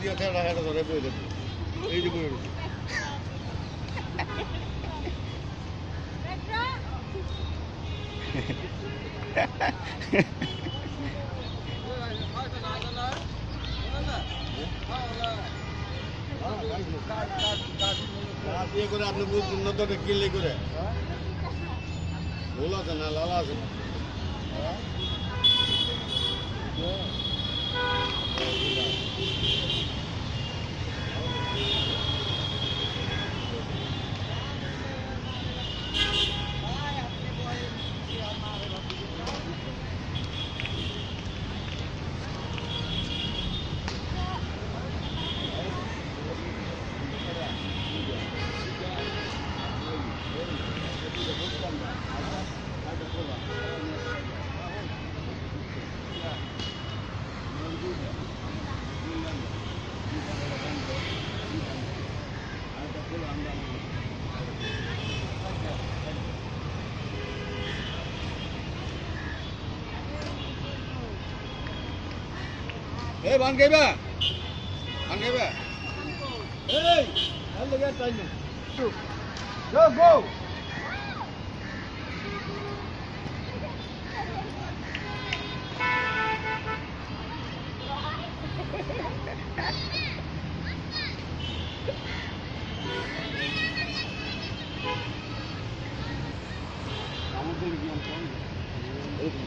দিয়া থেকে টাকাটা ধরে বই দেবে এই যে বই ইয়ে করে আপনি বুঝছেন না তো কিনলে করে ভুল আছে না লালা আছে না Hey, bang kaiba? Bang kaiba? Hey, I'm the guy trying to. Go, go.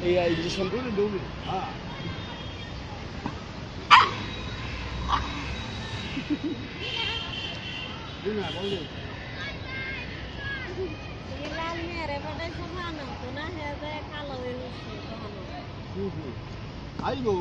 AI di sambung dulu. Ah. Gimana boleh? Hilang ni, repot dah sama anak. Tunah ya, saya kalau ini sih, Ayo.